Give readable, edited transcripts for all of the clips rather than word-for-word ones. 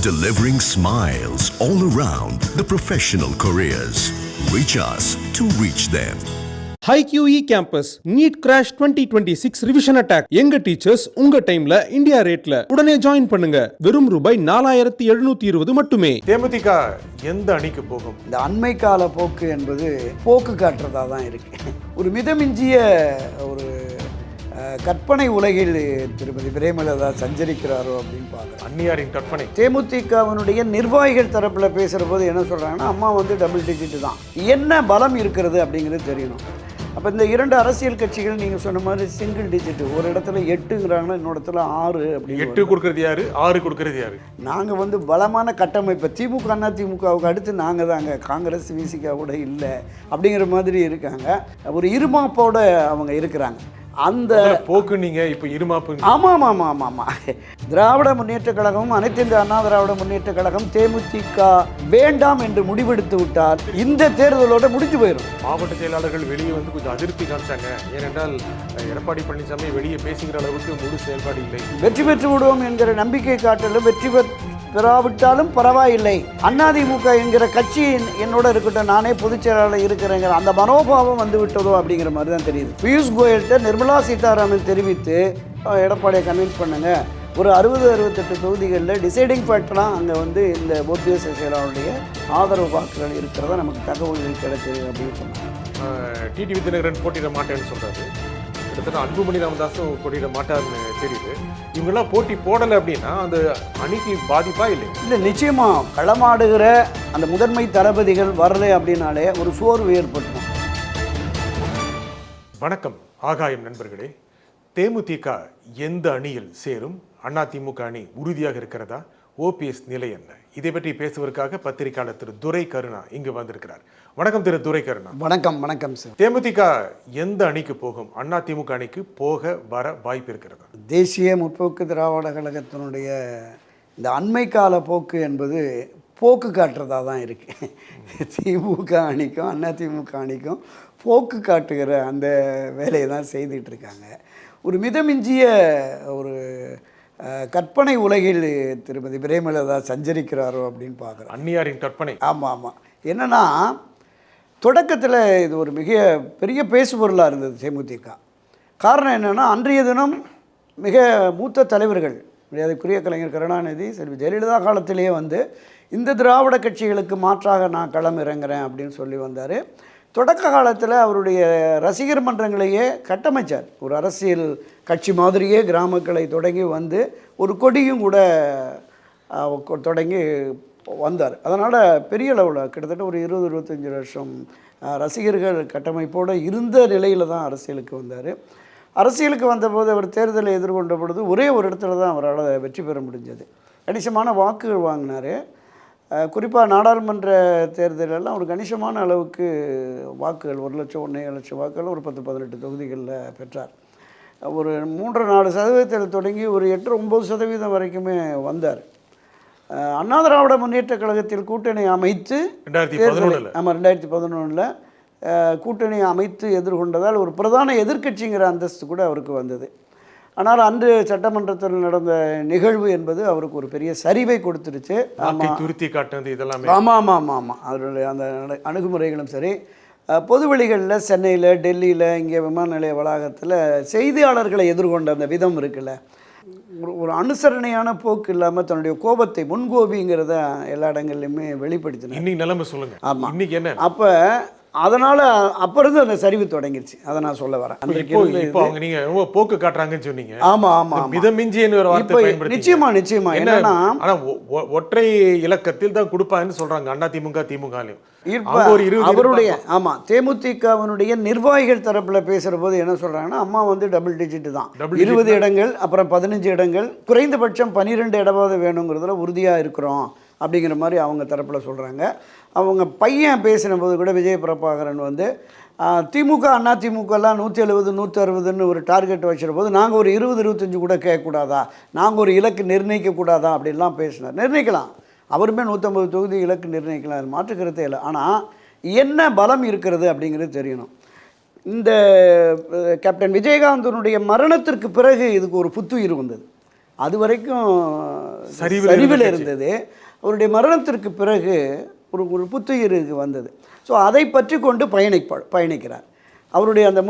delivering smiles all around the professional careers. Reach us to reach them. HiQE Campus NEET Crash 2026 Revision Attack. எங்க teachers உங்க டைம்ல India ரேட்ல உடனே join பண்ணுங்க. வெறும் ரூபாய் 4720 மட்டுமே. தேமுதிக எந்த அணிக்கு போகும்? இந்த அண்மை கால போக்கு என்பது போக்கு காட்டுறதா தான் இருக்கு. ஒரு மிதமிஞ்சிய ஒரு கற்பனை உலகில் திருமதி பிரேமலதா சஞ்சரிக்கிறாரோ அப்படின்னு பார்க்குறேன். அந்நியாரின் கற்பனை. தேமுதிகவினுடைய நிர்வாகிகள் தரப்பில் பேசுகிற போது என்ன சொல்கிறாங்கன்னா, அம்மா வந்து டபுள் டிஜிட் தான், என்ன பலம் இருக்கிறது அப்படிங்கிறது தெரியணும். அப்போ இந்த இரண்டு அரசியல் கட்சிகள் நீங்கள் சொன்ன மாதிரி சிங்கிள் டிஜிட், ஒரு இடத்துல 8ங்கிறாங்கன்னா இன்னொரு இடத்துல 6 அப்படி. 8 கொடுக்கறது யாரு, 6 கொடுக்கறது யாரு? நாங்கள் வந்து பலமான கட்டமைப்பை திமுக அண்ணா திமுகவுக்கு அடுத்து நாங்கள் தாங்க, காங்கிரஸ் விசிகாவோட இல்லை அப்படிங்கிற மாதிரி இருக்காங்க. ஒரு இருமாப்போட அவங்க இருக்கிறாங்க. அந்த போக்கு நீங்க இப்போ இருமாப்பு. ஆமாம் ஆமாம் ஆமாம் ஆமாம். திராவிட முன்னேற்ற கழகமும் அனைத்து இந்திய அண்ணா திராவிட முன்னேற்ற கழகம் தேமுதிக வேண்டாம் என்று முடிவெடுத்து விட்டால் இந்த தேர்தலோட முடிஞ்சு போயிடும். மாவட்ட செயலாளர்கள் வெளியே வந்து கொஞ்சம் அதிருப்தி காமிச்சாங்க. ஏனென்றால் எடப்பாடி பழனிசாமி வெளியே பேசுகிற அளவுக்கு முழு செயல்பாடு இல்லை. வெற்றி பெற்று விடுவோம் என்கிற நம்பிக்கை காட்டலும் வெற்றி பெறாவிட்டாலும் பரவாயில்லை, அதிமுக என்கிற கட்சி என்னோட இருக்கட்டும், நானே பொதுச் செயலாளர் இருக்கிறேங்கிற அந்த மனோபாவம் வந்து விட்டதோ அப்படிங்கிற மாதிரி தான் தெரியுது. பியூஷ் கோயல்கிட்ட நிர்மலா சீதாராமன் தெரிவித்து எடப்பாடியை கன்வின்ஸ் பண்ணுங்க, ஒரு 60-68 தொகுதிகளில் டிசைடிங் ஃபேக்டராக அங்கே வந்து இந்த ஓபிஎஸ் செயலாளருடைய ஆதரவு வாக்குகள் இருக்கிறதா நமக்கு தகவல்கள் கிடைச்சது அப்படின்னு சொன்னாங்க. டிடிவி தினகரன் போட்டியிட மாட்டேன்னு சொல்றாரு. கிட்டத்தட்ட அன்புமணி ராமதாஸும் போட்டியிட மாட்டார்னு தெரியுது. இவங்கெல்லாம் போட்டி போடலை அப்படின்னா அந்த அணிக்கு பாதிப்பா இல்லை? இல்லை, நிச்சயமாக களமாடுகிற அந்த முதன்மை தளபதிகள் வரலை அப்படின்னாலே ஒரு சோர்வு ஏற்பட்டுரும். வணக்கம் ஆகாயம் நண்பர்களே. தேமுதிக எந்த அணியில் சேரும்? அதிமுக அணி உறுதியாக இருக்கிறதா? ஓபிஎஸ் நிலை என்ன? இதை பற்றி பேசுவதற்காக பத்திரிகையாளர் திரு துரை கருணா இங்கு வந்திருக்கிறார். வணக்கம் திரு துரை கருணா. வணக்கம். வணக்கம் சார். தேமுதிக எந்த அணிக்கு போகும்? அதிமுக அணிக்கு போக வர வாய்ப்பு இருக்கிறதா? தேசிய முற்போக்கு திராவிட கழகத்தினுடைய இந்த அண்மை கால போக்கு என்பது போக்கு காட்டுறதா தான் இருக்குது. திமுக அணிக்கும் அதிமுக அணிக்கும் போக்கு காட்டுகிற அந்த வேலையை தான் செய்துட்ருக்காங்க. ஒரு மிதமிஞ்சிய ஒரு கற்பனை உலகில் திருமதி பிரேமலதா சஞ்சரிக்கிறாரோ அப்படின்னு பார்க்குறேன். அந்நியாரின் கற்பனை. ஆமாம் ஆமாம். என்னென்னா, தொடக்கத்தில் இது ஒரு மிக பெரிய பேசுபொருளாக இருந்தது தேமுதிக. காரணம் என்னென்னா, அன்றைய தினம் மிக மூத்த தலைவர்கள், மரியாதைக்குரிய கலைஞர் கருணாநிதி, செல்வி ஜெயலலிதா காலத்திலேயே வந்து இந்த திராவிட கட்சிகளுக்கு மாற்றாக நான் களம் இறங்குறேன் அப்படின்னு சொல்லி வந்தார். தொடக்க காலத்தில் அவருடைய ரசிகர் மன்றங்களையே கட்டமைச்சார். ஒரு அரசியல் கட்சி மாதிரியே கிராமங்களை தொடங்கி வந்து ஒரு கொடியும் கூட தொடங்கி வந்தார். அதனால் பெரிய அளவில் கிட்டத்தட்ட ஒரு 20-25 வருஷம் ரசிகர்கள் கட்டமைப்போடு இருந்த நிலையில் தான் அரசியலுக்கு வந்தார். அரசியலுக்கு வந்தபோது அவர் தேர்தலை எதிர்கொண்ட பொழுது ஒரே ஒரு இடத்துல தான் அவரால் வெற்றி பெற முடிஞ்சது. கணிசமான வாக்குகள் வாங்கினார். குறிப்பாக நாடாளுமன்ற தேர்தலெல்லாம் ஒரு கணிசமான அளவுக்கு வாக்குகள் 1 லட்சம் 1.5 லட்சம் வாக்குகள் ஒரு 10-18 தொகுதிகளில் பெற்றார். ஒரு 3-4% தொடங்கி ஒரு 8-9% வரைக்குமே வந்தார். அண்ணா திராவிட முன்னேற்ற கழகத்தில் கூட்டணி அமைத்து 2011 கூட்டணி அமைத்து எதிர்கொண்டதால் ஒரு பிரதான எதிர்க்கட்சிங்கிற அந்தஸ்து கூட அவருக்கு வந்தது. ஆனால் அன்று சட்டமன்றத்தில் நடந்த நிகழ்வு என்பது அவருக்கு ஒரு பெரிய சரிவை கொடுத்துருச்சு. துருத்தி காட்டுறது இதெல்லாம். ஆமாம் ஆமாம் ஆமாம் ஆமாம். அவருடைய அந்த அணுகுமுறைகளும் சரி. பொதுவெளிகளில் சென்னையில், டெல்லியில், இங்கே விமான நிலைய வளாகத்தில் செய்தியாளர்களை எதிர்கொண்ட அந்த விதம் இருக்குல்ல, ஒரு அனுசரணையான போக்கு இல்லாமல் தன்னுடைய கோபத்தை, முன்கோபிங்கிறத எல்லா இடங்கள்லையுமே வெளிப்படுத்தினார். இன்னைக்கு நிலைமை சொல்லுங்கள். ஆமாம். இன்னைக்கு என்ன? அப்போ அதனால் அப்போ இருந்து அந்த சரிவு தொடங்கிடுச்சு. அதை நான் சொல்ல வரேன். இப்போ அவங்க நீங்கள் ரொம்ப போக்கு காட்டுறாங்கன்னு சொன்னீங்க. ஆமாம் ஆமாம். மிதமிஞ்சின்னு ஒரு வார்த்தை பயன்படுத்தி. நிச்சயமா என்னன்னா, ஆனால் ஒற்றை இலக்கத்தில் தான் கொடுப்பாங்கன்னு சொல்கிறாங்க அதிமுக திமுகலையும். அவருடைய ஆமாம் தேமுதிகவினுடைய நிர்வாகிகள் தரப்பில் பேசுகிற போது என்ன சொல்கிறாங்கன்னா, அம்மா வந்து டபுள் டிஜிட் தான், 20 இடங்கள் அப்புறம் 15 இடங்கள், குறைந்தபட்சம் 12 இடமாவது வேணுங்கிறதுல உறுதியாக இருக்கிறோம் அப்படிங்கிற மாதிரி அவங்க தரப்பில் சொல்கிறாங்க. அவங்க பையன் பேசின போது கூட விஜய பிரபாகரன் வந்து திமுக அதிமுகலாம் 170-160ன்னு ஒரு டார்கெட் வச்சுற போது நாங்கள் ஒரு 20-25 கூட கேட்கக்கூடாதா, நாங்கள் ஒரு இலக்கு நிர்ணயிக்கக்கூடாதா அப்படின்லாம் பேசினார். நிர்ணயிக்கலாம், அவருமே 150 தொகுதி இலக்கு நிர்ணயிக்கலாம், அது மாற்றுக்கிறதே இல்லை. ஆனால் என்ன பலம் இருக்கிறது அப்படிங்கிறது தெரியணும். இந்த கேப்டன் விஜயகாந்தனுடைய மரணத்திற்கு பிறகு இதுக்கு ஒரு புத்துயிர் வந்தது. அது வரைக்கும் சரிவில் இருந்தது. அவருடைய மரணத்திற்கு பிறகு ஒரு புத்துயிருக்கு வந்தது. ஸோ அதை பற்றி கொண்டு பயணிக்கிறார். அவருடைய அந்த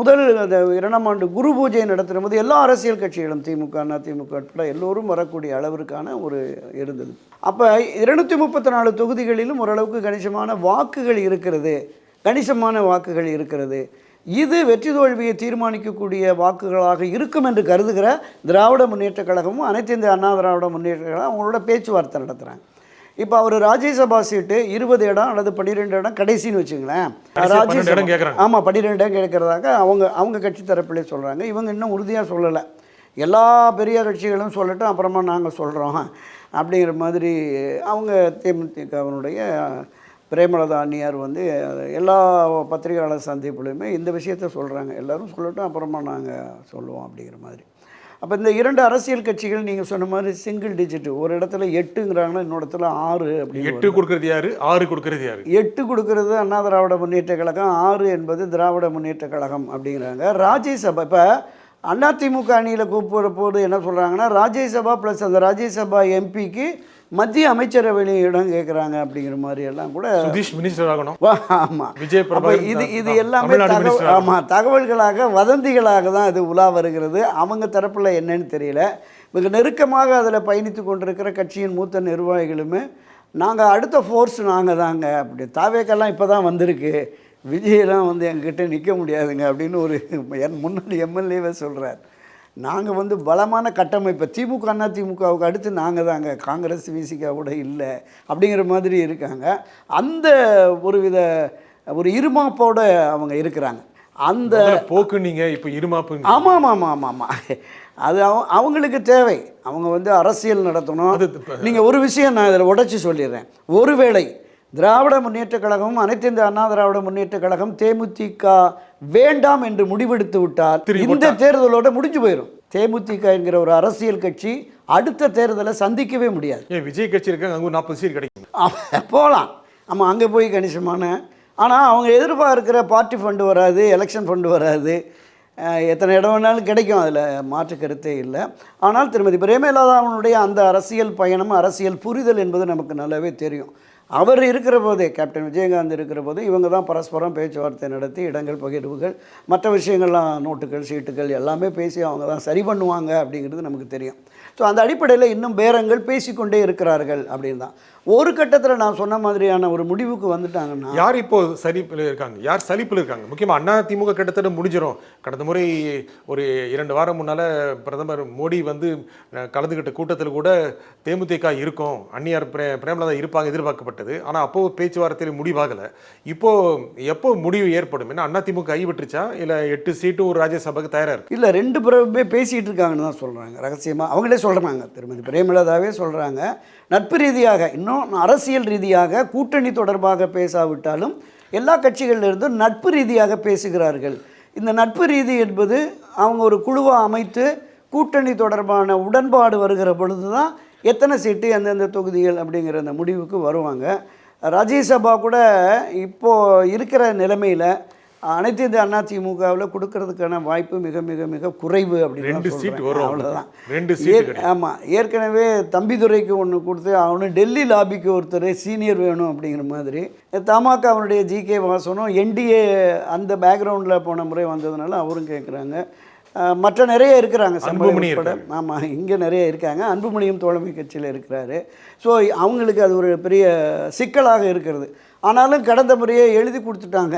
அந்த 2ஆம் ஆண்டு குரு பூஜையை நடத்துகிற போது எல்லா அரசியல் கட்சிகளும் திமுக, அதிமுக உட்பட எல்லோரும் வரக்கூடிய அளவிற்கான ஒரு இருந்தது. அப்போ 234 தொகுதிகளிலும் ஓரளவுக்கு கணிசமான வாக்குகள் இருக்கிறது. இது வெற்றி தோல்வியை தீர்மானிக்கக்கூடிய வாக்குகளாக இருக்கும் என்று கருதுகிற திராவிட முன்னேற்றக் கழகமும் அனைத்து இந்திய அண்ணா திராவிட முன்னேற்ற கழகம் அவங்களோட பேச்சுவார்த்தை நடத்துகிறாங்க. இப்போ அவர் ராஜ்யசபா சீட்டு 20 இடம் அல்லது 12 இடம் கடைசின்னு வச்சுங்களேன். ராஜ்யசபா ஆமாம் 12 இடம் கேட்குறதாக அவங்க கட்சி தரப்பிலே சொல்கிறாங்க. இவங்க இன்னும் உறுதியாக சொல்லலை. எல்லா பெரிய கட்சிகளும் சொல்லட்டும், அப்புறமா நாங்கள் சொல்கிறோம் அப்படிங்கிற மாதிரி அவங்க தேமுதிகவினுடைய பிரேமலதா அண்ணியார் எல்லா பத்திரிகையாளர் சந்திப்புலையுமே இந்த விஷயத்த சொல்கிறாங்க. எல்லோரும் சொல்லட்டும், அப்புறமா நாங்கள் சொல்லுவோம் அப்படிங்கிற மாதிரி. அப்போ இந்த 2 அரசியல் கட்சிகள் நீங்கள் சொன்ன மாதிரி சிங்கிள் டிஜிட், ஒரு இடத்துல 8ங்கிறாங்கன்னா இன்னொரு இடத்துல 6 அப்படி. 8 கொடுக்குறது யாரு, 6 கொடுக்குறது யாரு? 8 கொடுக்கறது அண்ணா திராவிட முன்னேற்ற கழகம், 6 என்பது திராவிட முன்னேற்ற கழகம் அப்படிங்கிறாங்க. ராஜ்யசபா இப்போ அதிமுக அணியில் கூப்பிடுற போது என்ன சொல்கிறாங்கன்னா, ராஜ்யசபா ப்ளஸ் அந்த ராஜ்யசபா எம்பிக்கு மத்திய அமைச்சரவை இடம் கேட்குறாங்க அப்படிங்கிற மாதிரி எல்லாம் கூட மினிஸ்டர் ஆகணும். ஆமாம், விஜய் இது எல்லாமே தகவல்களாக வதந்திகளாக தான் இது உலா வருகிறது. அவங்க தரப்பில் என்னன்னு தெரியல. மிக நெருக்கமாக அதில் பயணித்து கொண்டிருக்கிற கட்சியின் மூத்த நிர்வாகிகளுமே நாங்கள் அடுத்த ஃபோர்ஸ் நாங்கள் தாங்க, அப்படி தாவேக்கெல்லாம் இப்போ தான் வந்திருக்கு, விஜயெல்லாம் எங்ககிட்ட நிற்க முடியாதுங்க அப்படின்னு ஒரு முன்னாடி எம்எல்ஏவே சொல்கிறார். நாங்கள் பலமான கட்டமைப்பை திமுக அதிமுகவுக்கு அடுத்து நாங்கள் தாங்க, காங்கிரஸ் விசிகா கூட இல்லை அப்படிங்கிற மாதிரி இருக்காங்க. அந்த ஒரு இருமாப்போட அவங்க இருக்கிறாங்க. அந்த போக்கு நீங்கள் இப்போ இருமாப்பு. ஆமாம், அது அவங்களுக்கு தேவை. அவங்க அரசியல் நடத்தணும். நீங்கள் ஒரு விஷயம் நான் இதில் உடைச்சி சொல்லிடுறேன். ஒருவேளை திராவிட முன்னேற்ற கழகமும் அனைத்து இந்திய அண்ணா திராவிட முன்னேற்ற கழகம் தேமுதிக வேண்டாம் என்று முடிவெடுத்து விட்டால் இந்த தேர்தலோட முடிஞ்சு போயிடும். தேமுதிக என்கிற ஒரு அரசியல் கட்சி அடுத்த தேர்தலை சந்திக்கவே முடியாது. விஜய் கட்சி இருக்காங்க, அங்கே 40 சீட் கிடைக்கும், போகலாம். ஆமாம், அங்கே போய் கணிசமான, ஆனால் அவங்க எதிர்பார்க்கிற பார்ட்டி ஃபண்டு வராது, எலெக்ஷன் ஃபண்டு வராது, எத்தனை இடம் வேணாலும் கிடைக்கும், அதில் மாற்று கருத்தே இல்லை. ஆனால் திருமதி பிரேமலதாவுடைய அந்த அரசியல் பயணம், அரசியல் புரிதல் என்பது நமக்கு நல்லாவே தெரியும். அவர் இருக்கிற போதே, கேப்டன் விஜயகாந்த் இருக்கிற போது இவங்க தான் பரஸ்பரம் பேச்சுவார்த்தை நடத்தி இடங்கள் பகிர்வுகள் மற்ற விஷயங்கள்லாம் நோட்டுகள் சீட்டுகள் எல்லாமே பேசி அவங்க தான் சரி பண்ணுவாங்க அப்படிங்கிறது நமக்கு தெரியும். ஸோ அந்த அடிப்படையில் இன்னும் பேரங்கள் பேசிக்கொண்டே இருக்கிறார்கள் அப்படின்னு தான். ஒரு கட்டத்தில் நான் சொன்ன மாதிரியான ஒரு முடிவுக்கு வந்துட்டாங்கன்னா, யார் இப்போ சலிப்பில் இருக்காங்க, யார் சலிப்பில் இருக்காங்க? முக்கியமாக திமுக கிட்டத்தட்ட முடிஞ்சிடும். கடந்த முறை ஒரு 2 வாரம் முன்னால் பிரதமர் மோடி கலந்துக்கிட்ட கூட்டத்தில் கூட தேமுதிக இருக்கும், அந்நியார் பிரேமலதா இருப்பாங்க எதிர்பார்க்கப்பட்டது. ஆனால் அப்போது பேச்சுவார்த்தையில் முடிவாகலை. இப்போது எப்போ முடிவு ஏற்படும்? ஏன்னா அதிமுக கைவிட்டுருச்சா இல்லை 8 சீட்டு ஒரு ராஜ்யசபாவுக்கு தயாராக இருக்குது? இல்லை, 2 பேருமே பேசிகிட்டு இருக்காங்கன்னு தான் சொல்கிறாங்க. ரகசியமாக அவங்களே சொல்கிறாங்க. திருமதி பிரேமலதாவே சொல்கிறாங்க, நட்பு ரீதியாக, இன்னும் அரசியல் ரீதியாக கூட்டணி தொடர்பாக பேசாவிட்டாலும் எல்லா கட்சிகளிலிருந்தும் நட்பு ரீதியாக பேசுகிறார்கள். இந்த நட்பு ரீதி என்பது அவங்க ஒரு குழுவை அமைத்து கூட்டணி தொடர்பான உடன்பாடு வருகிற பொழுது தான் எத்தனை சீட்டு எந்தெந்த தொகுதிகள் அப்படிங்கிற அந்த முடிவுக்கு வருவாங்க. ராஜ்யசபா கூட இப்போது இருக்கிற நிலைமையில் அனைத்து இந்திய அண்ணா திமுகவில் கொடுக்கறதுக்கான வாய்ப்பு மிக மிக மிக குறைவு அப்படின்னு. 2 சீட் வரும், அவ்வளோதான். 2 சீட். ஆமாம், ஏற்கனவே தம்பிதுரைக்கு ஒன்று கொடுத்து அவனு டெல்லி லாபிக்கு ஒருத்தர் சீனியர் வேணும் அப்படிங்கிற மாதிரி. தமாக அவனுடைய ஜிகே வாசனும் என்டிஏ அந்த பேக்ரவுண்டில் போன முறை வந்ததுனால அவரும் கேட்குறாங்க. மற்ற நிறைய இருக்கிறாங்க, சம்பவப்பட. ஆமாம், இங்கே நிறைய இருக்காங்க. அன்புமணியும் தோழமை கட்சியில் இருக்கிறாரு. ஸோ அவங்களுக்கு அது ஒரு பெரிய சிக்கலாக இருக்கிறது. ஆனாலும் கடந்த முறையே எழுதி கொடுத்துட்டாங்க,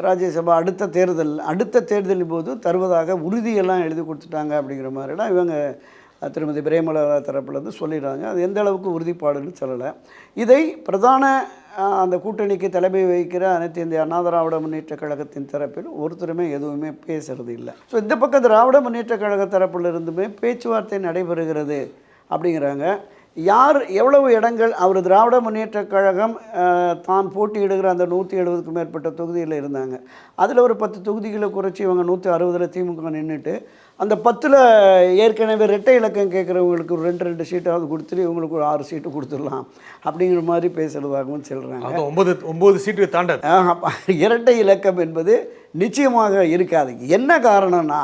ராஜ்யசபா அடுத்த தேர்தலின் போது தருவதாக உறுதியெல்லாம் எழுதி கொடுத்துட்டாங்க அப்படிங்கிற மாதிரிலாம் இவங்க திருமதி பிரேமலதா தரப்புலேருந்து சொல்லிடுறாங்க. அது எந்த அளவுக்கு உறுதிப்பாடுன்னு சொல்லலை. இதை பிரதான அந்த கூட்டணிக்கு தலைமை வகிக்கிற அனைத்து இந்திய அண்ணா திராவிட முன்னேற்ற கழகத்தின் தரப்பில் ஒருத்தருமே எதுவுமே பேசுறது இல்லை. ஸோ இந்த பக்கம் திராவிட முன்னேற்ற கழக தரப்பில் இருந்துமே பேச்சுவார்த்தை நடைபெறுகிறது அப்படிங்கிறாங்க. யார் எவ்வளவு இடங்கள், அவர் திராவிட முன்னேற்ற கழகம் தான் போட்டியிடுகிற அந்த 170க்கும் மேற்பட்ட தொகுதியில் இருந்தாங்க. அதில் ஒரு 10 தொகுதிகளை குறைச்சி இவங்க 160 திமுக நின்றுட்டு, அந்த 10ல் ஏற்கனவே இரட்டை இலக்கம் கேட்குறவங்களுக்கு ஒரு 2 சீட்டாவது கொடுத்துட்டு இவங்களுக்கு ஒரு 6 சீட்டு கொடுத்துடலாம் அப்படிங்கிற மாதிரி பேசுகிறதாகவும் சொல்கிறாங்க. 9 சீட்டு தாண்டாது. இரட்டை இலக்கம் என்பது நிச்சயமாக இருக்காது. என்ன காரணம்னா,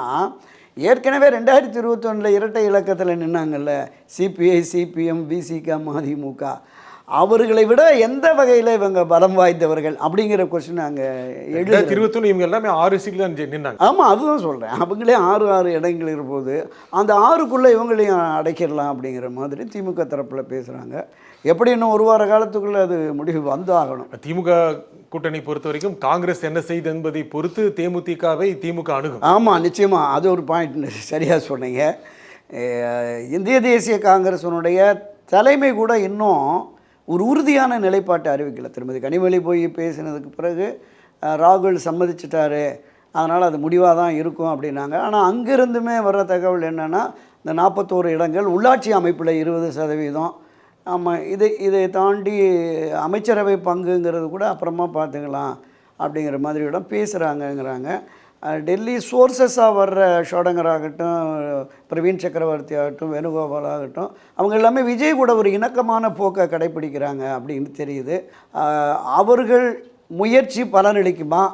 ஏற்கனவே 2021 இரட்டை இலக்கத்தில் நின்னாங்கல்ல, சிபிஐ, சிபிஎம், விசிக, மதிமுக, அவர்களை விட எந்த வகையில் இவங்க பலம் வாய்ந்தவர்கள் அப்படிங்கிற கொஸ்டின் அங்கே 2021 இவங்க எல்லாமே 6 சீட்ல தான் நின்னாங்க. ஆமாம், அதுதான் சொல்கிறேன். அவங்களே 6 இடங்கள் இருப்போது அந்த 6க்குள்ளே இவங்களையும் அடைக்கிடலாம் அப்படிங்கிற மாதிரி திமுக தரப்பில் பேசுகிறாங்க. எப்படி இன்னும் ஒரு வார காலத்துக்குள்ளே அது முடிவு வந்து ஆகணும். திமுக கூட்டணி பொறுத்த வரைக்கும் காங்கிரஸ் என்ன செய்து என்பதை பொறுத்து தேமுதிகவை திமுக அணுகும். ஆமாம், நிச்சயமாக அது ஒரு பாயிண்ட் சரியாக சொன்னீங்க. இந்திய தேசிய காங்கிரஸினுடைய தலைமை கூட இன்னும் ஒரு உறுதியான நிலைப்பாட்டை அறிவிக்கலை. திருமதி கனிமொழி போய் பேசினதுக்கு பிறகு ராகுல் சம்மதிச்சிட்டாரு, அதனால் அது முடிவாக தான் இருக்கும் அப்படின்னாங்க. ஆனால் அங்கேருந்துமே வர்ற தகவல் என்னென்னா, இந்த 41 இடங்கள் உள்ளாட்சி அமைப்பில் 20%, ஆமாம், இதை தாண்டி அமைச்சரவை பங்குங்கிறது கூட அப்புறமா பார்த்துக்கலாம் அப்படிங்கிற மாதிரியோட பேசுகிறாங்கங்கிறாங்க. டெல்லி சோர்சஸாக வர்ற ஷோடங்கர் ஆகட்டும், பிரவீன் சக்கரவர்த்தி ஆகட்டும், வேணுகோபால் ஆகட்டும், அவங்க எல்லாமே விஜய் கூட ஒரு இணக்கமான போக்கை கடைப்பிடிக்கிறாங்க அப்படின்னு தெரியுது. அவர்கள் முயற்சி பலனளிக்குமா,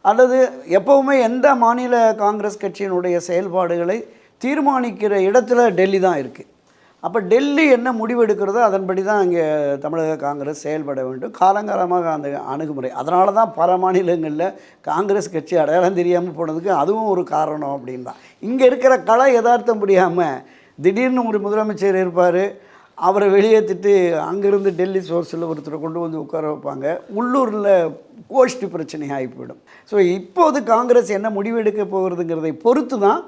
அல்லது எப்போவுமே எந்த மாநில காங்கிரஸ் கட்சியினுடைய செயல்பாடுகளை தீர்மானிக்கிற இடத்துல டெல்லி தான் இருக்குது. அப்போ டெல்லி என்ன முடிவெடுக்கிறதோ அதன்படி தான் இங்கே தமிழக காங்கிரஸ் செயல்பட வேண்டும். காலங்காலமாக அந்த அணுகுமுறை, அதனால தான் பல மாநிலங்களில் காங்கிரஸ் கட்சி அடையாளம் தெரியாமல் போனதுக்கு அதுவும் ஒரு காரணம் அப்படின்னு தான். இங்கே இருக்கிற கலை யதார்த்தம் முடியாமல் திடீர்னு ஒரு முதலமைச்சர் இருப்பார், அவரை வெளியேற்றிட்டு அங்கேருந்து டெல்லி சோர்ஸில் ஒருத்தரை கொண்டு வந்து உட்கார வைப்பாங்க. உள்ளூரில் கோஷ்டி பிரச்சனை ஆகி போயிடும். ஸோ இப்போது காங்கிரஸ் என்ன முடிவெடுக்க போகிறதுங்கிறதை பொறுத்து தான்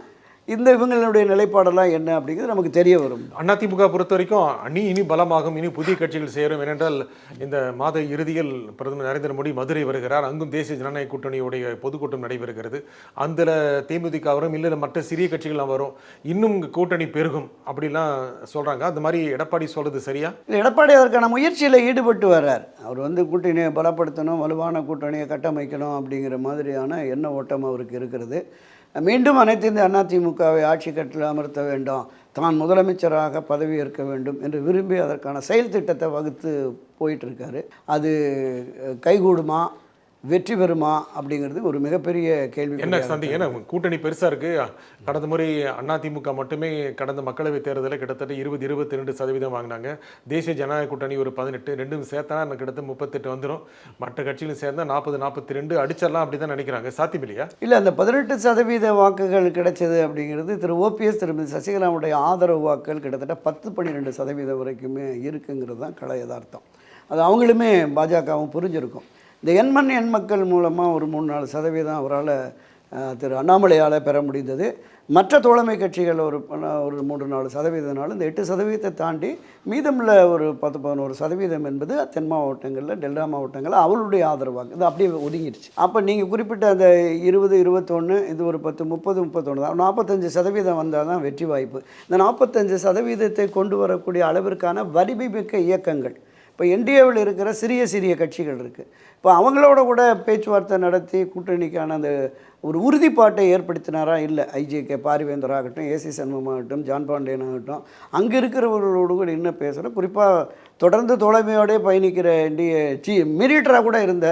இந்த இவங்களுடைய நிலைப்பாடெல்லாம் என்ன அப்படிங்கிறது நமக்கு தெரிய வரும். அதிமுக பொறுத்த வரைக்கும் அணி இனி பலமாகும், இனி புதிய கட்சிகள் சேரும். ஏனென்றால் இந்த மாத இறுதியில் பிரதமர் நரேந்திர மோடி மதுரை வருகிறார். அங்கும் தேசிய ஜனநாயக கூட்டணியுடைய பொதுக்கூட்டம் நடைபெறுகிறது. அந்த தேமுதிக வரும், இல்லை மற்ற சிறிய கட்சிகள்லாம் வரும், இன்னும் கூட்டணி பெருகும் அப்படிலாம் சொல்கிறாங்க. அந்த மாதிரி எடப்பாடி சொல்கிறது சரியா? இல்லை, எடப்பாடி அதற்கான முயற்சியில் ஈடுபட்டு வர்றார். அவர் கூட்டணியை பலப்படுத்தணும், வலுவான கூட்டணியை கட்டமைக்கணும் அப்படிங்கிற மாதிரியான எண்ண ஓட்டம் அவருக்கு இருக்கிறது. மீண்டும் அனைத்து இந்த அதிமுகவை ஆட்சி கட்டில் அமர்த்த வேண்டும், தான் முதலமைச்சராக பதவியேற்க வேண்டும் என்று விரும்பி அதற்கான செயல் திட்டத்தை வகுத்து போயிட்டுருக்காரு. அது கைகூடுமா, வெற்றி பெறுமா அப்படிங்கிறது ஒரு மிகப்பெரிய கேள்வி. என்ன சந்தி, ஏன்னா கூட்டணி பெருசாக இருக்குது. கடந்த முறை அதிமுக மட்டுமே கடந்த மக்களவைத் தேர்தலில் கிட்டத்தட்ட 22% வாங்கினாங்க. தேசிய ஜனநாயக கூட்டணி ஒரு 18, ரெண்டும் சேர்த்தா கிட்டத்தட்ட 38 வந்துடும். மற்ற கட்சிகளும் சேர்ந்தால் 40, 42 அடிச்சிடலாம் அப்படி தான் நினைக்கிறாங்க. சாத்தியம் இல்லையா? இல்லை, அந்த 18% வாக்குகள் கிடைச்சது அப்படிங்கிறது திரு ஓபிஎஸ், திருமதி சசிகலாவுடைய ஆதரவு வாக்குகள் கிட்டத்தட்ட 10-12% வரைக்குமே இருக்குங்கிறது தான் கலை யதார்த்தம். அது அவங்களுமே பாஜகவும் புரிஞ்சிருக்கும். இந்த எண்மண் எண் மக்கள் மூலமாக ஒரு 3-4% அவரால் திரு அண்ணாமலையால் பெற முடிந்தது. மற்ற தோழமை கட்சிகள் ஒரு 3-4%, இந்த 8% தாண்டி மீதமுள்ள ஒரு 10-11% என்பது தென் மாவட்டங்களில், டெல்டா மாவட்டங்களில் அவருடைய ஆதரவாக இது அப்படியே ஒதுங்கிடுச்சு. அப்போ நீங்கள் குறிப்பிட்ட அந்த 20-21 இது ஒரு 10-30-31 தான், 45% வந்தால் தான் வெற்றி வாய்ப்பு. இந்த 45% கொண்டு வரக்கூடிய அளவிற்கான வலிமைமிக்க இயக்கங்கள் இப்போ என்டிஏவில் இருக்கிற சிறிய கட்சிகள் இருக்குது. இப்போ அவங்களோட கூட பேச்சுவார்த்தை நடத்தி கூட்டணிக்கான அந்த ஒரு உறுதிப்பாட்டை ஏற்படுத்தினாரா? இல்லை. ஐஜேகே பாரிவேந்தர் ஆகட்டும், ஏசி சண்முகம் ஆகட்டும், ஜான் பாண்டியன் ஆகட்டும், அங்கே இருக்கிறவர்களோடு கூட இன்னும் பேசுகிறேன். குறிப்பாக தொடர்ந்து தோழமையோடே பயணிக்கிற மினிட்டராக கூட இருந்த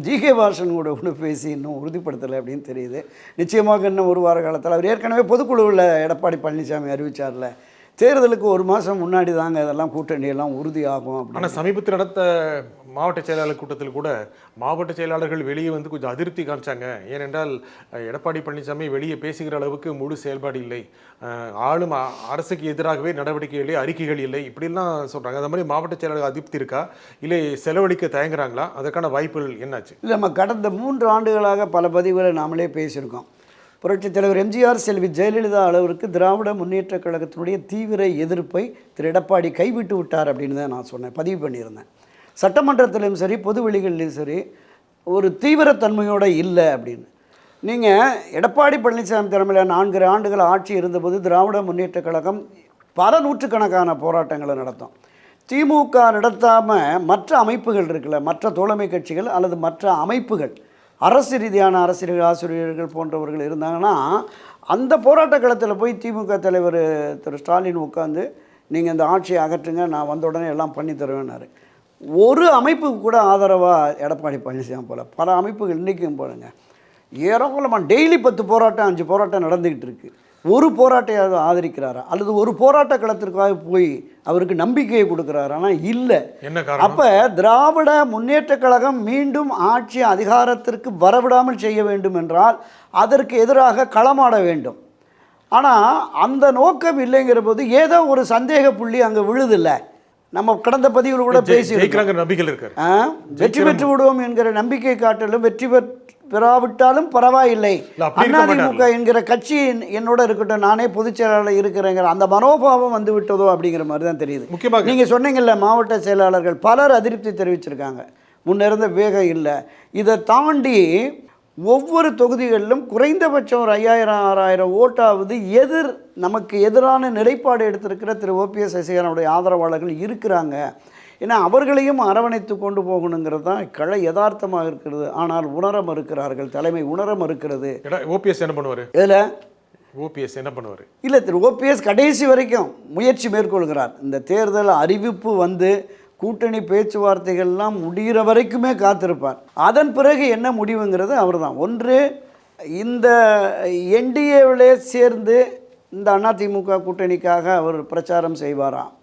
ஜிகே வாசன் கூட பேசி இன்னும் உறுதிப்படுத்தலை அப்படின்னு தெரியுது. நிச்சயமாக இன்னும் ஒரு வார காலத்தில் அவர் ஏற்கனவே பொதுக்குழுவில் எடப்பாடி பழனிசாமி அறிவித்தார்ல, தேர்தலுக்கு ஒரு மாதம் முன்னாடி தாங்க இதெல்லாம் கூட்டணியெல்லாம் உறுதியாகும் அப்படின்னு. ஆனால் சமீபத்தில் நடத்த மாவட்ட செயலாளர் கூட்டத்தில் கூட மாவட்ட செயலாளர்கள் வெளியே கொஞ்சம் அதிருப்தி காமிச்சாங்க. ஏனென்றால் எடப்பாடி பழனிசாமி வெளியே பேசுகிற அளவுக்கு முழு செயல்பாடு இல்லை, ஆளும் அரசுக்கு எதிராகவே நடவடிக்கை இல்லை, அறிக்கைகள் இல்லை, இப்படிலாம் சொல்கிறாங்க. அந்த மாதிரி மாவட்ட செயலாளர்கள் அதிருப்தி இருக்கா, இல்லை செலவழிக்க தயங்குறாங்களா? அதற்கான வாய்ப்புகள் என்னாச்சு? இல்லை, நம்ம கடந்த 3 ஆண்டுகளாக பல பதிவுகளை நாமளே பேசியிருக்கோம். புரட்சித் தலைவர் எம்ஜிஆர், செல்வி ஜெயலலிதா அளவிற்கு திராவிட முன்னேற்றக் கழகத்தினுடைய தீவிர எதிர்ப்பை திரு எடப்பாடி கைவிட்டு விட்டார் அப்படின்னு தான் நான் சொன்னேன், பதிவு பண்ணியிருந்தேன். சட்டமன்றத்திலும் சரி, பொது வெளிகளிலும் சரி, ஒரு தீவிரத்தன்மையோடு இல்லை அப்படின்னு. நீங்கள் எடப்பாடி பழனிசாமி தலைமையில் 4 ஆண்டுகள் ஆட்சி இருந்தபோது திராவிட முன்னேற்றக் கழகம் பல நூற்றுக்கணக்கான போராட்டங்களை நடத்தும். திமுக நடத்தாமல் மற்ற அமைப்புகள் இருக்குல்ல, மற்ற தோழமை கட்சிகள் அல்லது மற்ற அமைப்புகள், அரசு ரீதியான ஆசிரியர்கள் போன்றவர்கள் இருந்தாங்கன்னா அந்த போராட்ட களத்தில் போய் திமுக தலைவர் திரு ஸ்டாலின் உட்காந்து நீங்கள் இந்த ஆட்சியை அகற்றுங்க, நான் வந்த உடனே எல்லாம் பண்ணி தருவேன்னாரு. ஒரு அமைப்புக்கு கூட ஆதரவாக எடப்பாடி பழனிசாமி போல் பல அமைப்புகள் இன்றைக்கும் போலுங்க ஏறக்குள்ளமாக டெய்லி 10 போராட்டம் 5 போராட்டம் நடந்துக்கிட்டு இருக்குது. ஒரு போராட்டையாவது ஆதரிக்கிறாரா அல்லது ஒரு போராட்ட களத்திற்காக போய் அவருக்கு நம்பிக்கையை கொடுக்குறாரானா இல்லை. என்ன காரணம்? அப்போ திராவிட முன்னேற்றக் கழகம் மீண்டும் ஆட்சி அதிகாரத்திற்கு வரவிடாமல் செய்ய வேண்டும் என்றால் அதற்கு எதிராக களமாட வேண்டும். ஆனால் அந்த நோக்கம் இல்லைங்கிற போது ஏதோ ஒரு சந்தேக புள்ளி அங்கே விழுதில்லை. நம்ம கடந்த பதிவில் கூட பேசி நம்பிக்கை இருக்காரு, வெற்றி பெற்று விடுவோம் என்கிற நம்பிக்கை காட்டிலும் வெற்றி பெறாவிட்டாலும் பரவாயில்லை, அதிமுக என்கிற கட்சி என்னோட இருக்கட்டும், நானே பொதுச் செயலாளர் இருக்கிறேங்கிற அந்த மனோபாவம் வந்து விட்டதோ அப்படிங்கிற மாதிரி தான் தெரியுது. முக்கியமாக நீங்கள் சொன்னீங்கல்ல, மாவட்ட செயலாளர்கள் பலர் அதிருப்தி தெரிவிச்சிருக்காங்க. முன்னிருந்த வேகம் இல்லை. இதை தாண்டி ஒவ்வொரு தொகுதிகளிலும் குறைந்தபட்சம் ஒரு 5000-6000 ஓட்டாவது நமக்கு எதிரான நிலைப்பாடு எடுத்திருக்கிற திரு ஓபிஎஸ் சசிகலாவுடைய ஆதரவாளர்கள் இருக்கிறாங்க. ஏன்னா அவர்களையும் அரவணைத்து கொண்டு போகணுங்கிறது தான் கள யதார்த்தமாக இருக்கிறது. ஆனால் உணர மறுக்கிறார்கள், தலைமை உணர மறுக்கிறது. ஓபிஎஸ் என்ன பண்ணுவார்? இதில் ஓபிஎஸ் என்ன பண்ணுவார்? இல்லை, திரு ஓபிஎஸ் கடைசி வரைக்கும் முயற்சி மேற்கொள்கிறார். இந்த தேர்தல் அறிவிப்பு வந்து கூட்டணி பேச்சுவார்த்தைகள்லாம் முடிகிற வரைக்குமே காத்திருப்பார். அதன் பிறகு என்ன முடிவுங்கிறது அவர் தான். ஒன்று இந்த என்டிஏவிலே சேர்ந்து இந்த அதிமுக கூட்டணிக்காக அவர் பிரச்சாரம் செய்வாராம்,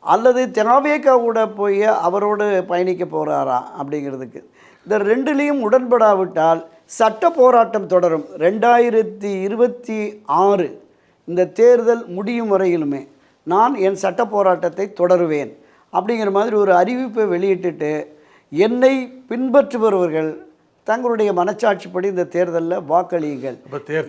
அல்லது திராவிக போய் அவரோடு பயணிக்க போகிறாரா அப்படிங்கிறதுக்கு. இந்த ரெண்டுலேயும் உடன்படாவிட்டால் சட்ட போராட்டம் தொடரும். 2026 இந்த தேர்தல் முடியும் வரையிலுமே நான் என் சட்ட போராட்டத்தை தொடருவேன் அப்படிங்கிற மாதிரி ஒரு அறிவிப்பை வெளியிட்டுட்டு என்னை பின்பற்றுபவர்கள் தங்களுடைய மனச்சாட்சிப்படி இந்த தேர்தலில் வாக்களியுங்கள்.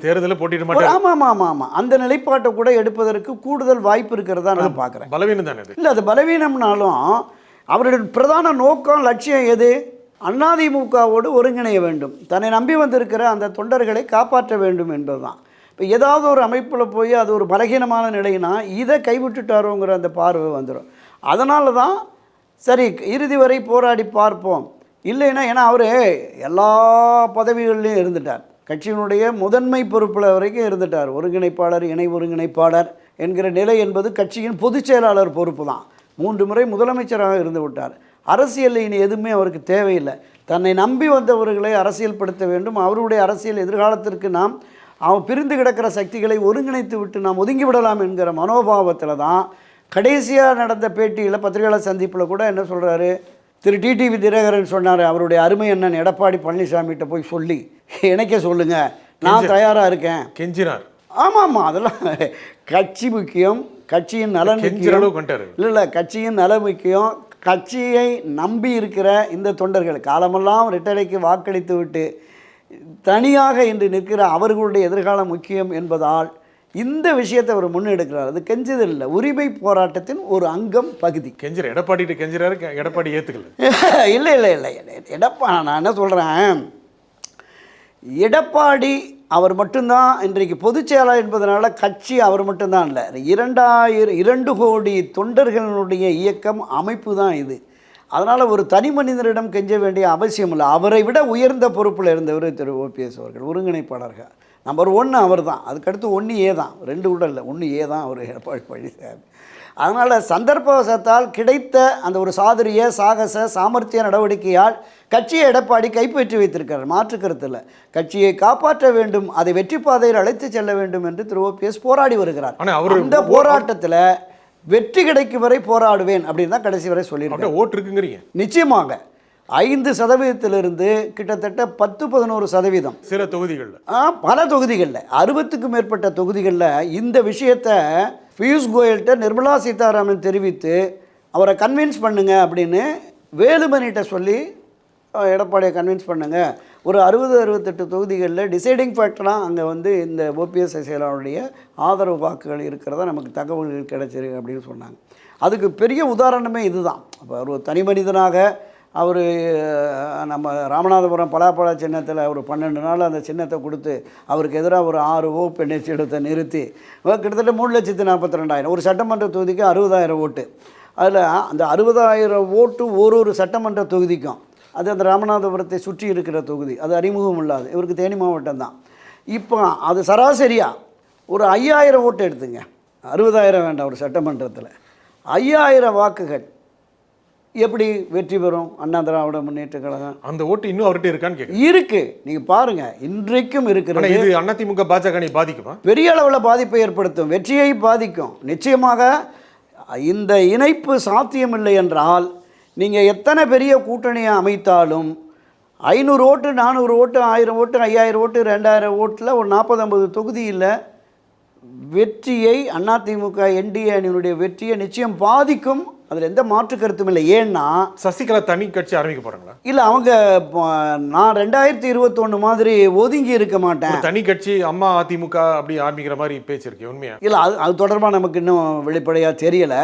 தேர்தலில் போட்டியிட மாட்டாங்க. ஆமாம் ஆமாம் ஆமாம், அந்த நிலைப்பாட்டை கூட எடுப்பதற்கு கூடுதல் வாய்ப்பு இருக்கிறதா நான் பார்க்குறேன். பலவீனம் தானே இல்லை, அது பலவீனம்னாலும் அவருடைய பிரதான நோக்கம் லட்சியம் எது? அதிமுகவோடு ஒருங்கிணைய வேண்டும், தன்னை நம்பி வந்திருக்கிற அந்த தொண்டர்களை காப்பாற்ற வேண்டும் என்பது தான். இப்போ ஏதாவது ஒரு அமைப்பில் போய் அது ஒரு பலகீனமான நிலைனா இதை கைவிட்டுட்டாரோங்கிற அந்த பார்வை வந்துடும். அதனால தான் சரி இறுதி வரை போராடி பார்ப்போம். இல்லைன்னா ஏன்னா அவர் எல்லா பதவிகள்லையும் இருந்துட்டார், கட்சியினுடைய முதன்மை பொறுப்பில் வரைக்கும் இருந்துட்டார். ஒருங்கிணைப்பாளர், இணை ஒருங்கிணைப்பாளர் என்கிற நிலை என்பது கட்சியின் பொதுச் செயலாளர் பொறுப்பு தான். 3 முறை முதலமைச்சராக இருந்து விட்டார். அரசியல் இனி எதுவுமே அவருக்கு தேவையில்லை. தன்னை நம்பி வந்தவர்களை அரசியல்படுத்த வேண்டும். அவருடைய அரசியல் எதிர்காலத்திற்கு நாம் பிரிந்து கிடக்கிற சக்திகளை ஒருங்கிணைத்து விட்டு நாம் ஒதுங்கி விடலாம் என்கிற மனோபாவத்தில் தான் கடைசியாக நடந்த பேட்டியில் பத்திரிகையாளர் சந்திப்பில் கூட என்ன சொல்கிறாரு, திரு டிடிவி தினகரன் சொன்னார், அவருடைய அருமை அண்ணன் எடப்பாடி பழனிசாமிகிட்ட போய் சொல்லி இணைக்க சொல்லுங்கள், நான் தயாராக இருக்கேன் கெஞ்சினார். ஆமாம் ஆமாம், அதெல்லாம் கட்சி முக்கியம், கட்சியின் நலன் முக்கியம். இல்லை கட்சியின் நலன் முக்கியம். கட்சியை நம்பி இருக்கிற இந்த தொண்டர்கள் காலமெல்லாம் ரெட்டலைக்கு வாக்களித்து விட்டு தனியாக இன்று நிற்கிற அவர்களுடைய எதிர்காலம் முக்கியம் என்பதால் இந்த விஷயத்தை அவர் முன்னெடுக்கிறார். அது கெஞ்சது இல்லை, உரிமை போராட்டத்தின் ஒரு அங்கம், பகுதி. கெஞ்சிற எடப்பாடி கெஞ்சிறாரு, எடப்பாடி ஏற்றுக்கல. இல்லை இல்லை இல்லை நான் என்ன சொல்கிறேன், எடப்பாடி அவர் மட்டும்தான் இன்றைக்கு பொதுச் செயலாளர் என்பதனால கட்சி அவர் மட்டும்தான் இல்லை, 2 கோடி தொண்டர்களுடைய இயக்கம், அமைப்பு தான் இது. அதனால் ஒரு தனி மனிதரிடம் கெஞ்ச வேண்டிய அவசியம் இல்லை. அவரை விட உயர்ந்த பொறுப்பில் இருந்தவர் திரு ஓபிஎஸ் அவர்கள், ஒருங்கிணைப்பாளர்கள். நம்பர் 1 அவர் தான். அதுக்கடுத்து 1A தான், 2 கூட இல்லை, 1A தான் அவர் எடப்பாடி பழனிசாமி. அதனால் சந்தர்ப்பவசத்தால் கிடைத்த அந்த ஒரு சாதுரிய சாகச சாமர்த்திய நடவடிக்கையால் கட்சியை எடப்பாடி கைப்பற்றி வைத்திருக்கிறார், மாற்று கருத்து இல்லை. கட்சியை காப்பாற்ற வேண்டும், அதை வெற்றி பாதையில் அழைத்து செல்ல வேண்டும் என்று திரு ஓபிஎஸ் போராடி வருகிறார். அந்த போராட்டத்தில் வெற்றி கிடைக்கும் வரை போராடுவேன் அப்படின்னு தான் கடைசி வரை சொல்லியிருக்கேன். ஓட்டு இருக்குங்கிறீங்க? நிச்சயமாக 5% கிட்டத்தட்ட 10-11% சில தொகுதிகளில், பல தொகுதிகளில் 60க்கும் மேற்பட்ட தொகுதிகளில் இந்த விஷயத்தை பியூஷ் கோயல்கிட்ட நிர்மலா சீதாராமன் தெரிவித்து அவரை கன்வின்ஸ் பண்ணுங்க அப்படின்னு வேலுமணிகிட்ட சொல்லி எடப்பாடியை கன்வின்ஸ் பண்ணுங்க. ஒரு 60-68 தொகுதிகளில் டிசைடிங் ஃபேக்டராக அங்கே வந்து இந்த ஓபிஎஸ் சசிகலாவுடைய ஆதரவு வாக்குகள் இருக்கிறதா நமக்கு தகவல்கள் கிடைச்சிருக்கு அப்படின்னு சொன்னாங்க. அதுக்கு பெரிய உதாரணமே இதுதான். அப்போ ஒரு தனி மனிதனாக அவர் நம்ம ராமநாதபுரம் பலாப்பழ சின்னத்தில் ஒரு 12 நாள் அந்த சின்னத்தை கொடுத்து அவருக்கு எதிராக ஒரு 6 ஓப்பெண்ணை சின்னத்தை நிறுத்தி கிட்டத்தட்ட 3,42,000, ஒரு சட்டமன்ற தொகுதிக்கு 60,000 ஓட்டு. அதில் அந்த 60,000 ஓட்டு ஒரு சட்டமன்ற தொகுதிக்கும், அது அந்த ராமநாதபுரத்தை சுற்றி இருக்கிற தொகுதி, அது அறிமுகம் இல்லாது, இவருக்கு தேனி மாவட்டம் தான். இப்போ அது சராசரியாக ஒரு 5,000 ஓட்டு எடுத்துங்க, 60,000 வேண்டாம், ஒரு சட்டமன்றத்தில் 5,000 வாக்குகள் எப்படி வெற்றி பெறும் அண்ணா திராவிட முன்னேற்ற கழகம்? அந்த ஓட்டு இன்னும் அவர்கிட்ட இருக்கான்னு கேட்குறேன். இருக்கு, நீங்க பாருங்க, இன்றைக்கும் இருக்கிறது. இது அதிமுக பாஜக பாதிக்குமா? பெரிய அளவில் பாதிப்பை ஏற்படுத்தும், வெற்றியை பாதிக்கும் நிச்சயமாக. இந்த இணைப்பு சாத்தியமில்லை என்றால் நீங்கள் எத்தனை பெரிய கூட்டணியை அமைத்தாலும் 500 ஓட்டு 400 ஓட்டு 1000 ஓட்டு 5000 ஓட்டு 2000 ஓட்டில் ஒரு 40-50 தொகுதியில் வெற்றியை அதிமுக என்டிஏ அணியினுடைய வெற்றியை நிச்சயம் பாதிக்கும். அதில் எந்த மாற்று கருத்தும் இல்லை. ஏன்னா சசிகலா தனி கட்சி ஆரம்பிக்க போகிறாங்களா? இல்லை, அவங்க நான் 2021 மாதிரி ஒதுங்கி இருக்க மாட்டேன், தனி கட்சி அம்மா அதிமுக அப்படி ஆரம்பிக்கிற மாதிரி பேச்சு இருக்கு, உண்மையா? இல்லை, அது தொடர்பாக நமக்கு இன்னும் வெளிப்படையாக தெரியலை.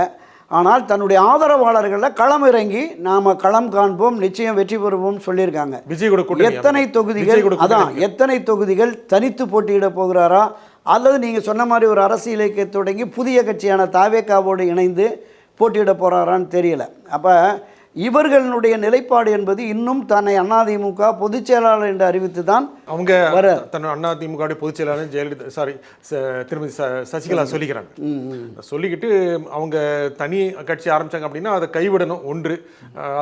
ஆனால் தன்னுடைய ஆதரவாளர்களில் களம் இறங்கி நாம் களம் காண்போம், நிச்சயம் வெற்றி பெறுவோம் சொல்லியிருக்காங்க. விஜய் கூட எத்தனை தொகுதிகள், அதான் எத்தனை தொகுதிகள் தனித்து போட்டியிட போகிறாரா, அல்லது நீங்கள் சொன்ன மாதிரி ஒரு அரசியலை தொடங்கி புதிய கட்சியான தாவேகாவோடு இணைந்து போட்டியிட போகிறாரான்னு தெரியல. அப்போ இவர்களுடைய நிலைப்பாடு என்பது இன்னும் தன்னை அதிமுக பொதுச் செயலாளர் என்று அறிவித்து தான் அவங்க தன் அதிமுக பொதுச் செயலாளர் ஜெயலலிதா திருமதி சசிகலா சொல்லிக்கிறாங்க. சொல்லிக்கிட்டு அவங்க தனி கட்சி ஆரம்பிச்சாங்க அப்படின்னா அதை கைவிடணும். ஒன்று,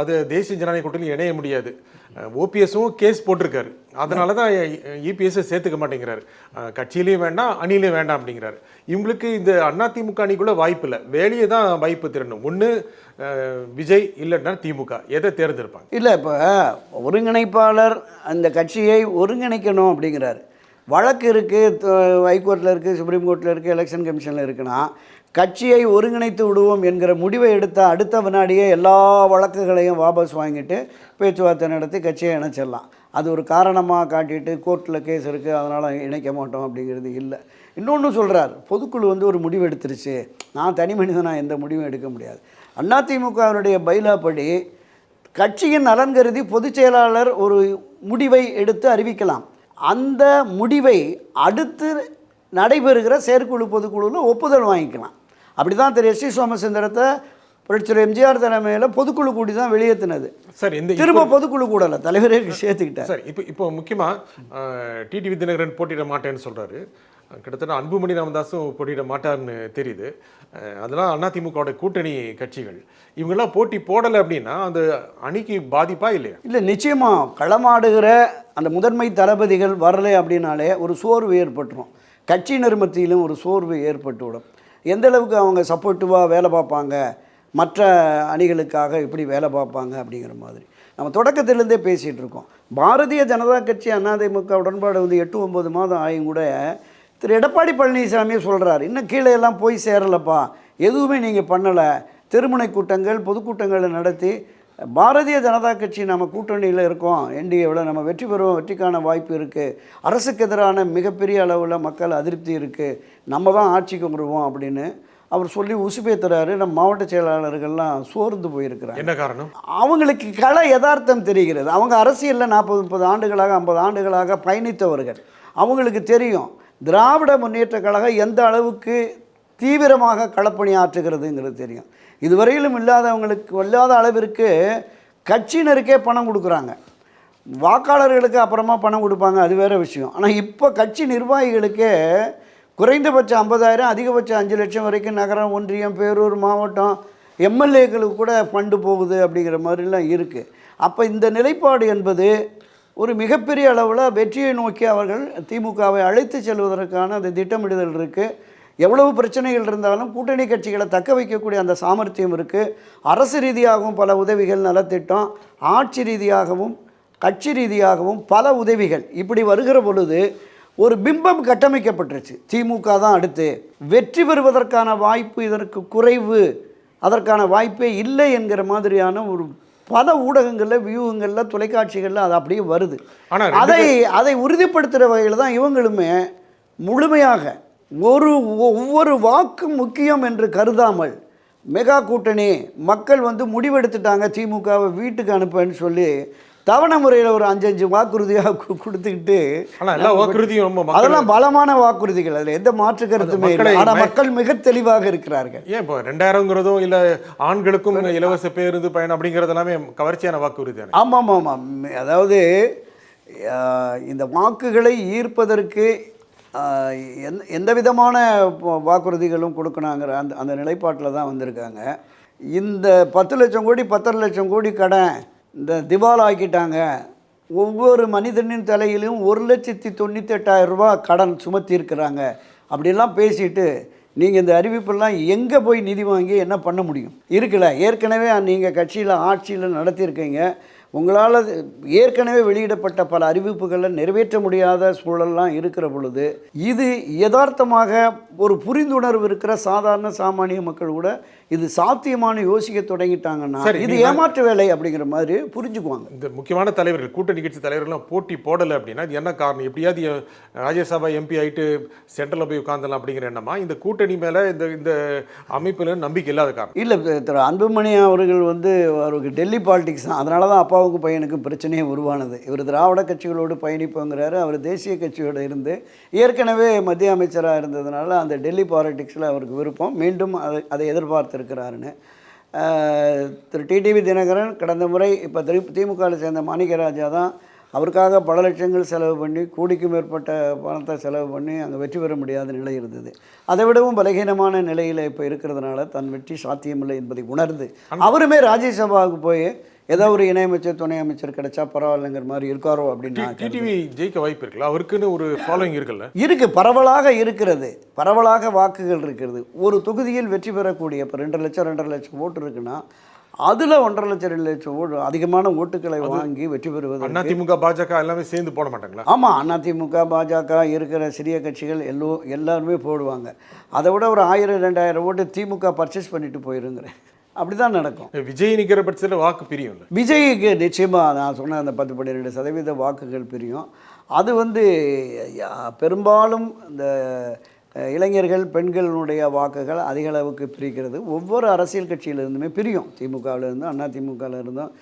அது தேசிய ஜனநாயக கூட்டணியில் இணைய முடியாது. ஓபிஎஸும் கேஸ் போட்டிருக்காரு, அதனால தான் இபிஎஸ்ஸை சேர்த்துக்க மாட்டேங்கிறாரு. கட்சியிலையும் வேண்டாம் அணிலையும் வேண்டாம் அப்படிங்கிறாரு. இவங்களுக்கு இந்த அதிமுக அணிக்குள்ள வாய்ப்பு இல்லை, வேலையை தான் வாய்ப்பு திறனும். ஒன்று விஜய், இல்லைன்னா திமுக, எதை தேர்ந்தெடுப்பாங்க? இல்லை, இப்போ ஒருங்கிணைப்பாளர் அந்த கட்சியை ஒருங்கிணைக்கணும் அப்படிங்கிறாரு. வழக்கு இருக்குது, ஹைகோர்ட்டில் இருக்குது, சுப்ரீம் கோர்ட்டில் இருக்குது, எலெக்ஷன் கமிஷனில் இருக்குன்னா கட்சியை ஒருங்கிணைத்து விடுவோம் என்கிற முடிவை எடுத்த அடுத்த வினாடியே எல்லா வழக்குகளையும் வாபஸ் வாங்கிட்டு பேச்சுவார்த்தை நடத்தி கட்சியை இணைச்சிடலாம். அது ஒரு காரணமாக காட்டிட்டு கோர்ட்டில் கேஸ் இருக்குது அதனால் இணைக்க மாட்டோம் அப்படிங்கிறது இல்லை. இன்னொன்று சொல்கிறார், பொதுக்குழு ஒரு முடிவு எடுத்துருச்சு, நான் தனி மனிதனாக எந்த முடிவும் எடுக்க முடியாது. அதிமுகவினுடைய பைலா படி கட்சியின் நலன் கருதி பொதுச் செயலாளர் ஒரு முடிவை எடுத்து அறிவிக்கலாம். அந்த முடிவை அடுத்து நடைபெறுகிற செயற்குழு பொதுக்குழுவில் ஒப்புதல் வாங்கிக்கலாம். அப்படி தான் திரு எஸ் டி சோமசுந்தரத்தை புரட்சியாளர் எம்ஜிஆர் தலைமையில் பொதுக்குழு கூடி தான் வெளியேற்றினது. சார், இந்த திரும்ப பொதுக்குழு கூடல, தலைவரே சேர்த்துக்கிட்டார். சார், இப்போ முக்கியமாக டிடிவி தினகரன் போட்டியிட மாட்டேன்னு சொல்கிறாரு. கிட்டத்தட்ட அன்புமணி ராமதாஸும் போட்டியிட மாட்டார்னு தெரியுது. அதெல்லாம் அதிமுகவோட கூட்டணி கட்சிகள் இவங்கெல்லாம் போட்டி போடலை அப்படின்னா அந்த அணிக்கு பாதிப்பா இல்லையா? இல்லை, நிச்சயமாக களமாடுகிற அந்த முதன்மை தளபதிகள் வரலை அப்படின்னாலே ஒரு சோர்வு ஏற்பட்டுரும். கட்சியினர் மத்தியிலும் ஒரு சோர்வு ஏற்பட்டுவிடும். எந்த அளவுக்கு அவங்க சப்போர்ட்டிவாக வேலை பார்ப்பாங்க, மற்ற அணிகளுக்காக எப்படி வேலை பார்ப்பாங்க அப்படிங்கிற மாதிரி நம்ம தொடக்கத்திலேருந்தே பேசிகிட்டு இருக்கோம். பாரதிய ஜனதா கட்சி அதிமுக உடன்பாடு 8-9 மாதம் ஆயும் கூட திரு எடப்பாடி பழனிசாமி சொல்கிறார், இன்னும் கீழே எல்லாம் போய் சேரலப்பா, எதுவுமே நீங்கள் பண்ணலை, தெருமுனை கூட்டங்கள் பொதுக்கூட்டங்களை நடத்தி பாரதிய ஜனதா கட்சி நம்ம கூட்டணியில் இருக்கோம், என்டிஏவில் நம்ம வெற்றி பெறுவோம், வெற்றிக்கான வாய்ப்பு இருக்குது, அரசுக்கு எதிரான மிகப்பெரிய அளவில் மக்கள் அதிருப்தி இருக்குது, நம்ம தான் ஆட்சிக்கு வருவோம் அப்படின்னு அவர் சொல்லி உசுப்பேத்துறாரு. நம்ம மாவட்ட செயலாளர்கள்லாம் சோர்ந்து போயிருக்கிறாங்க. என்ன காரணம்? அவங்களுக்கு கள யதார்த்தம் தெரிகிறது. அவங்க அரசியலில் 40-30 ஆண்டுகளாக 50 ஆண்டுகளாக பயணித்தவர்கள். அவங்களுக்கு தெரியும் திராவிட முன்னேற்ற கழகம் எந்த அளவுக்கு தீவிரமாக களப்பணி ஆற்றுகிறதுங்கிறது தெரியும். இதுவரையிலும் இல்லாத அளவிற்கு கட்சியினருக்கே பணம் கொடுக்குறாங்க. வாக்காளர்களுக்கு அப்புறமா பணம் கொடுப்பாங்க, அது வேறு விஷயம். ஆனால் இப்போ கட்சி நிர்வாகிகளுக்கே குறைந்தபட்சம் 50,000, அதிகபட்சம் 5 லட்சம் வரைக்கும் நகரம், ஒன்றியம், பேரூர், மாவட்டம், எம்எல்ஏக்களுக்கு கூட ஃபண்டு போகுது அப்படிங்கிற மாதிரிலாம் இருக்குது. அப்போ இந்த நிலைப்பாடு என்பது ஒரு மிகப்பெரிய அளவில் வெற்றியை நோக்கி அவர்கள் திமுகவை அழைத்து செல்வதற்கான அந்த திட்டமிடுதல் இருக்குது. எவ்வளவு பிரச்சனைகள் இருந்தாலும் கூட்டணி கட்சிகளை தக்க வைக்கக்கூடிய அந்த சாமர்த்தியம் இருக்குது. அரசு ரீதியாகவும் பல உதவிகள், நலத்திட்டம், ஆட்சி ரீதியாகவும் கட்சி ரீதியாகவும் பல உதவிகள் இப்படி வருகிற பொழுது ஒரு பிம்பம் கட்டமைக்கப்பட்டுருச்சு. திமுக தான் அடுத்து வெற்றி பெறுவதற்கான வாய்ப்பு இதற்கு குறைவு, அதற்கான வாய்ப்பே இல்லை என்கிற மாதிரியான ஒரு பல ஊடகங்களில், வியூகங்களில், தொலைக்காட்சிகளில் அது அப்படியே வருது. ஆனால் அதை உறுதிப்படுத்துகிற வகையில் தான் இவங்களுமே முழுமையாக ஒவ்வொரு வாக்கும் முக்கியம் என்று கருதாமல் மெகா கூட்டணி மக்கள் முடிவெடுத்துட்டாங்க திமுகவை வீட்டுக்கு அனுப்பன்னு சொல்லி தவணை முறையில் ஒரு 5 வாக்குறுதியாக கொடுத்துக்கிட்டு, அதெல்லாம் பலமான வாக்குறுதிகள், அதில் எந்த மாற்று கருத்துமே இல்லை. ஆனால் மக்கள் மிக தெளிவாக இருக்கிறார்கள். ஏன் இப்போ 2000ங்கிறதும் இல்லை ஆண்களுக்கும் இலவச பேருந்து பயணம் அப்படிங்கிறது எல்லாமே கவர்ச்சியான வாக்குறுதி. ஆமாம் ஆமாம். அதாவது இந்த வாக்குகளை ஈர்ப்பதற்கு எந்த விதமான வாக்குறுதிகளும் கொடுக்கணுங்கிற அந்த நிலைப்பாட்டில் தான் வந்திருக்காங்க. இந்த 10 லட்சம் கோடி 10.5 லட்சம் கோடி கடன் இந்த திவால் ஆக்கிட்டாங்க, ஒவ்வொரு மனிதனின் தலையிலும் 1,98,000 ரூபா கடன் சுமத்தி இருக்கிறாங்க அப்படிலாம் பேசிட்டு நீங்கள் இந்த அறிவிப்பெல்லாம் எங்கே போய் நிதி வாங்கி என்ன பண்ண முடியும்? இருக்குல்ல, ஏற்கனவே நீங்கள் கட்சியில் ஆட்சியில் நடத்தியிருக்கீங்க. உங்களால் ஏற்கனவே வெளியிடப்பட்ட பல அறிவிப்புகளை நிறைவேற்ற முடியாத சூழல்லாம் இருக்கிற பொழுது இது யதார்த்தமாக ஒரு புரிந்துணர்வு இருக்கிற சாதாரண சாமானிய மக்கள் கூட இது சாத்தியமான யோசிக்க தொடங்கிட்டாங்கன்னா இது ஏமாற்று வேலை அப்படிங்கிற மாதிரி புரிஞ்சுக்குவாங்க. இந்த முக்கியமான தலைவர்கள், கூட்டணி கட்சி தலைவர்கள்லாம் போட்டி போடலை அப்படின்னா இது என்ன காரணம்? எப்படியாவது ராஜ்யசபா எம்பி ஆகிட்டு சென்ட்ரலில் போய் உட்காந்துலாம் அப்படிங்கிற எண்ணமா? இந்த கூட்டணி மேலே இந்த அமைப்பில் நம்பிக்கை இல்லாத காரணம்? இல்லை, திரு அன்புமணி அவர்கள் அவருக்கு டெல்லி பாலிடிக்ஸ் தான். அதனால தான் அப்பாவுக்கும் பையனுக்கும் பிரச்சனையே உருவானது. இவர் திராவிட கட்சிகளோடு பயணிப்போங்கிறாரு, அவர் தேசிய கட்சியோடு இருந்து ஏற்கனவே மத்திய அமைச்சராக இருந்ததுனால அந்த டெல்லி பாலிடிக்ஸில் அவருக்கு விருப்பம், மீண்டும் அதை எதிர்பார்த்திருக்கிறாருன்னு. திரு டிடிவி தினகரன் கடந்த முறை இப்போ திமுகவில் சேர்ந்த மாணிக்கராஜா தான் அவருக்காக பல லட்சங்கள் செலவு பண்ணி கோடிக்கும் மேற்பட்ட பணத்தை செலவு பண்ணி அங்கே வெற்றி பெற முடியாத நிலை இருந்தது. அதை விடவும் பலகீனமான நிலையில் இப்போ இருக்கிறதுனால தன் வெற்றி சாத்தியமில்லை என்பதை உணர்ந்து அவருமே ராஜ்யசபாவுக்கு போய் ஏதோ ஒரு இணையமைச்சர் துணை அமைச்சர் கிடைச்சா பரவாயில்லைங்கிற மாதிரி இருக்காரோ அப்படின்னு. டிடிவி ஜெயிக்க வாய்ப்பு இருக்குல்ல, அவருக்குன்னு ஒரு ஃபாலோயிங் இருக்குல்ல? இருக்கு, பரவலாக இருக்கிறது, பரவலாக வாக்குகள் இருக்கிறது. ஒரு தொகுதியில் வெற்றி பெறக்கூடிய இப்போ 2 லட்சம் ஓட்டு இருக்குன்னா அதில் 1.5 லட்சம் 2 லட்சம் ஓட்டு அதிகமான ஓட்டுக்களை வாங்கி வெற்றி பெறுவது. அதிமுக பாஜக எல்லாமே சேர்ந்து போட மாட்டாங்களா? ஆமாம், அதிமுக பாஜக இருக்கிற சிறிய கட்சிகள் எல்லாருமே போடுவாங்க. அதை விட ஒரு 1000-2000 ஓட்டு திமுக பர்ச்சேஸ் பண்ணிட்டு போயிருங்கிறேன். அப்படி தான் நடக்கும். விஜய் நிற்கிற பட்சத்தில் வாக்கு பிரியும். விஜய்க்கு நிச்சயமாக நான் சொன்ன அந்த 10-12% வாக்குகள் பிரியும். அது பெரும்பாலும் இந்த இளைஞர்கள் பெண்களுடைய வாக்குகள் அதிக அளவுக்கு பிரிக்கிறது. ஒவ்வொரு அரசியல் கட்சியிலிருந்துமே பிரியும். திமுகவிலிருந்தும் அதிமுகவிலிருந்தும்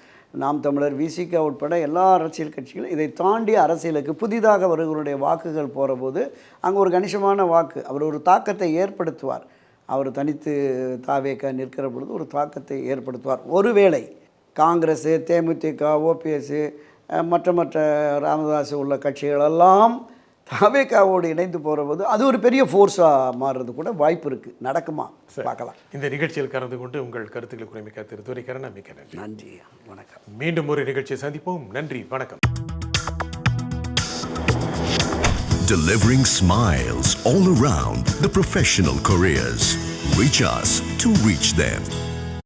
நாம் தமிழர் விசிக உட்பட எல்லா அரசியல் கட்சிகளும் இதை தாண்டி அரசியலுக்கு புதிதாக அவர்களுடைய வாக்குகள் போகிற போது அங்கே ஒரு கணிசமான வாக்கு அவர் ஒரு தாக்கத்தை ஏற்படுத்துவார். அவர் தனித்து தாவேக நிற்கிற பொழுது ஒரு தாக்கத்தை ஏற்படுத்துவார். ஒருவேளை காங்கிரஸ், தேமுதிக, ஓபிஎஸ் மற்ற ராமதாஸ் உள்ள கட்சிகளெல்லாம் தாவேகாவோடு இணைந்து போகிற போது அது ஒரு பெரிய ஃபோர்ஸாக மாறுறது கூட வாய்ப்பு இருக்குது. நடக்குமா பார்க்கலாம். இந்த நிகழ்ச்சியில் கலந்து கொண்டு உங்கள் கருத்துக்களை குறைமிக்க திரு துரைக்கரன் மிக்க நன்றி. நன்றி, வணக்கம். மீண்டும் ஒரு நிகழ்ச்சியை சந்திப்போம். நன்றி, வணக்கம். Delivering smiles all around the professional careers. Reach us to reach them.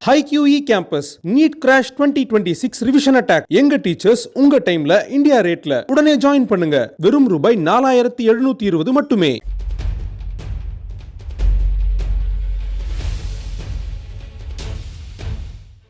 HiQE Campus Neat Crash 2026 Revision Attack. எங்க டீச்சர்ஸ் உங்க டைம்ல இந்தியா ரேட்ல. உடனே ஜாயின் பண்ணுங்க. வெறும் ரூபாய் 4720 மட்டுமே.